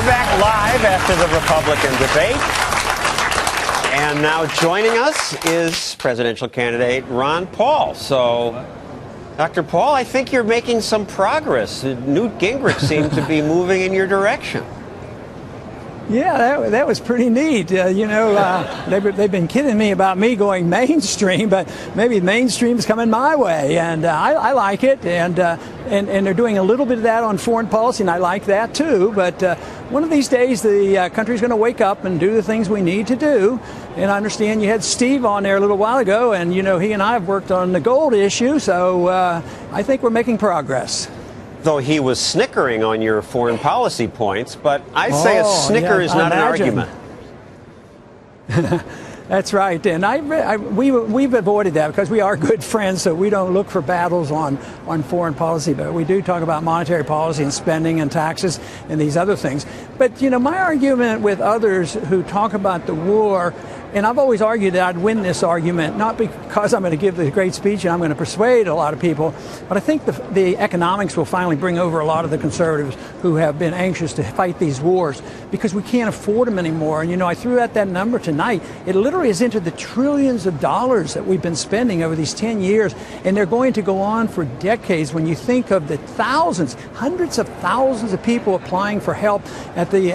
back live after the Republican debate. And now joining us is presidential candidate Ron Paul. So, Dr. Paul, I think you're making some progress. Newt Gingrich seemed to be moving in your direction. Yeah, that was pretty neat. They've been kidding me about me going mainstream, but maybe mainstream's coming my way, and I like it. And they're doing a little bit of that on foreign policy, and I like that too. But one of these days, the country's going to wake up and do the things we need to do. And I understand you had Steve on there a little while ago, and he and I have worked on the gold issue, so I think we're making progress. Though he was snickering on your foreign policy points, but I say a snicker is not an argument. That's right, and we've avoided that because we are good friends, so we don't look for battles on foreign policy, but we do talk about monetary policy and spending and taxes and these other things. But my argument with others who talk about the war, and I've always argued that I'd win this argument, not because I'm going to give the great speech and I'm going to persuade a lot of people, but I think the economics will finally bring over a lot of the conservatives who have been anxious to fight these wars because we can't afford them anymore. And I threw out that number tonight. It literally has entered the trillions of dollars that we've been spending over these 10 years, and they're going to go on for decades. When you think of the thousands, hundreds of thousands of people applying for help at the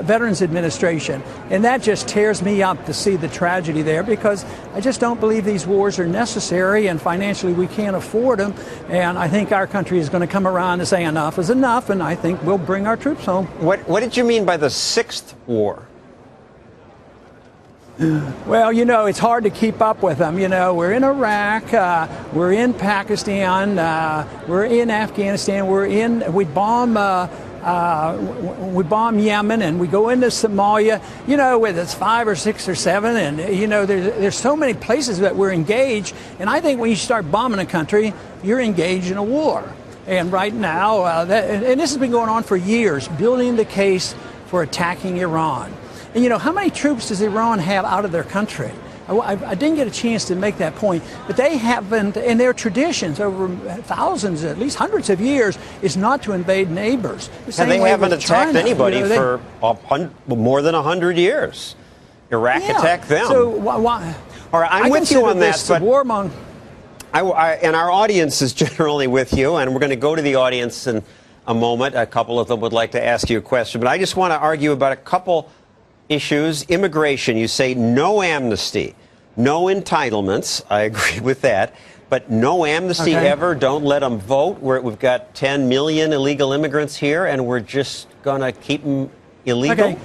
Veterans Administration, and that just tears me up to see the tragedy there because I just don't believe these wars are necessary, and financially we can't afford them. And I think our country is going to come around and say enough is enough, and I think we'll bring our troops home. What did you mean by the sixth war? Well, it's hard to keep up with them. We're in Iraq, we're in Pakistan, we're in Afghanistan, we bomb Yemen, and we go into Somalia, whether it's 5 or 6 or 7, and, there's so many places that we're engaged, and I think when you start bombing a country, you're engaged in a war. And right now, and this has been going on for years, building the case for attacking Iran. And, how many troops does Iran have out of their country? I didn't get a chance to make that point, but they haven't, and their traditions over thousands, at least hundreds of years, is not to invade neighbors. And they haven't attacked anybody for more than 100 years. Iraq attacked them. So why? All right, I'm with you on that, but warmongering. And our audience is generally with you, and we're going to go to the audience in a moment. A couple of them would like to ask you a question, but I just want to argue about a couple issues. Immigration, you say no amnesty, no entitlements. I agree with that. But no amnesty ever. Don't let them vote. We've got 10 million illegal immigrants here, and we're just going to keep them illegal.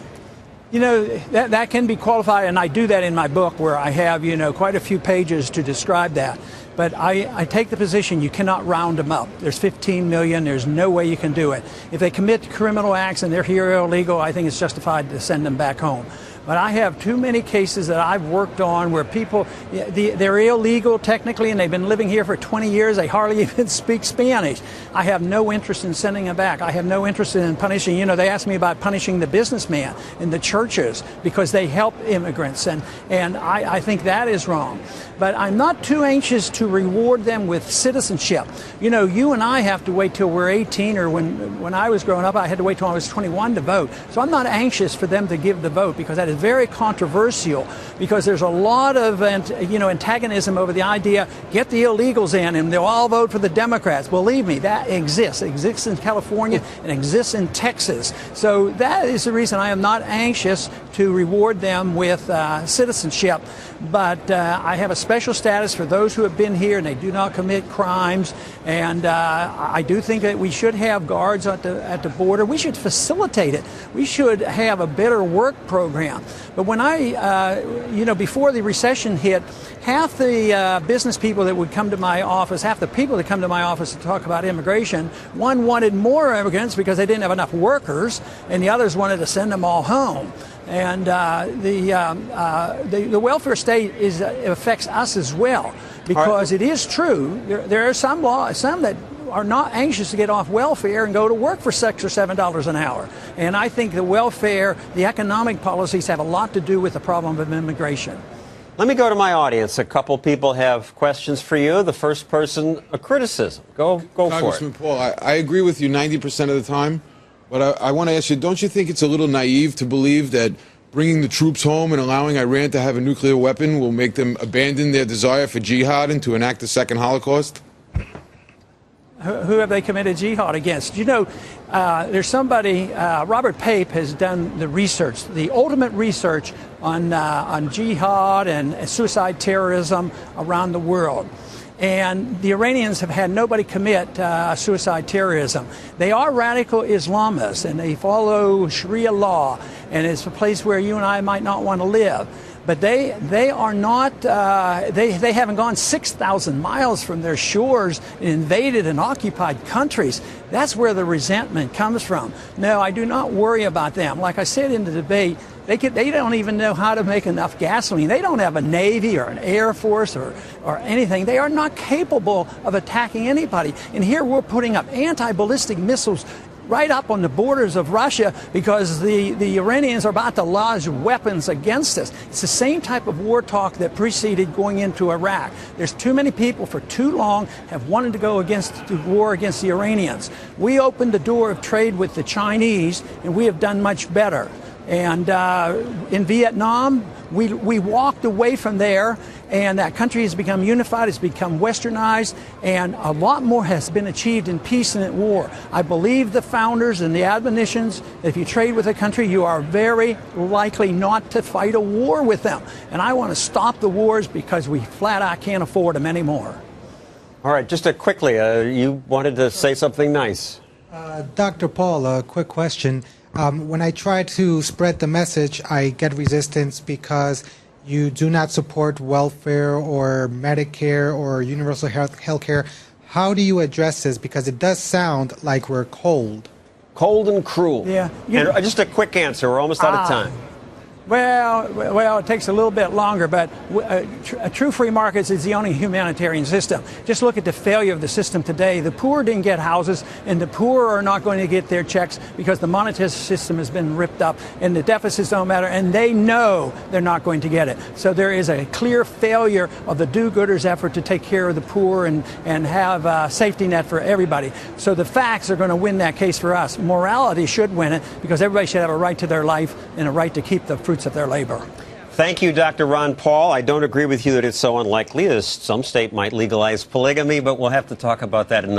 Okay. That can be qualified, and I do that in my book where I have, quite a few pages to describe that. But I take the position you cannot round them up. There's 15 million. There's no way you can do it. If they commit criminal acts and they're here illegal, I think it's justified to send them back home. But I have too many cases that I've worked on where people, they're illegal technically, and they've been living here for 20 years. They hardly even speak Spanish. I have no interest in sending them back. I have no interest in punishing. They asked me about punishing the businessman and the churches because they help immigrants, and I think that is wrong. But I'm not too anxious to reward them with citizenship. You and I have to wait till we're 18, or when I was growing up, I had to wait till I was 21 to vote. So I'm not anxious for them to give the vote because that is very controversial, because there's a lot of antagonism over the idea, get the illegals in and they'll all vote for the Democrats. Believe me, that exists in California and exists in Texas. So that is the reason I am not anxious to reward them with citizenship. But I have a special status for those who have been here and they do not commit crimes. And I do think that we should have guards at the border. We should facilitate it. We should have a better work program. But when before the recession hit, half the business people that would come to my office, half the people that come to my office to talk about immigration, one wanted more immigrants because they didn't have enough workers, and the others wanted to send them all home. And the welfare state affects us as well, because it is true there are some that are not anxious to get off welfare and go to work for $6 or $7 an hour. And I think the welfare, the economic policies have a lot to do with the problem of immigration. Let me go to my audience. A couple people have questions for you. The first person, a criticism. Go for it. Congressman Paul, I agree with you 90% of the time. But I want to ask you, don't you think it's a little naive to believe that bringing the troops home and allowing Iran to have a nuclear weapon will make them abandon their desire for jihad and to enact a second Holocaust? Who have they committed jihad against? You know, there's somebody, Robert Pape has done the research, the ultimate research on jihad and suicide terrorism around the world. And the Iranians have had nobody commit suicide terrorism. They are radical Islamists, and they follow Sharia law, and it's a place where you and I might not want to live. But they are not, they haven't gone 6,000 miles from their shores and invaded and occupied countries. That's where the resentment comes from. No, I do not worry about them. Like I said in the debate, they don't even know how to make enough gasoline. They don't have a Navy or an Air Force or anything. They are not capable of attacking anybody. And here we're putting up anti-ballistic missiles right up on the borders of Russia because the Iranians are about to launch weapons against us. It's the same type of war talk that preceded going into Iraq. There's too many people for too long have wanted to go against the war against the Iranians. We opened the door of trade with the Chinese, and we have done much better. And in Vietnam, we walked away from there, and that country has become unified, it's become westernized, and a lot more has been achieved in peace and in war. I believe the founders and the admonitions that if you trade with a country, you are very likely not to fight a war with them. And I want to stop the wars because we flat out can't afford them anymore. All right, just quickly, you wanted to say something nice. Dr. Paul, a quick question. When I try to spread the message, I get resistance because you do not support welfare or Medicare or universal health care. How do you address this? Because it does sound like we're cold. Cold and cruel. Yeah. And just a quick answer. We're almost out of time. Well, it takes a little bit longer, but a true free market is the only humanitarian system. Just look at the failure of the system today. The poor didn't get houses, and the poor are not going to get their checks because the monetary system has been ripped up, and the deficits don't matter, and they know they're not going to get it. So there is a clear failure of the do-gooders' effort to take care of the poor and have a safety net for everybody. So the facts are going to win that case for us. Morality should win it because everybody should have a right to their life and a right to keep the fruits of their labor. Thank you, Dr. Ron Paul. I don't agree with you that it's so unlikely. Some state might legalize polygamy, but we'll have to talk about that another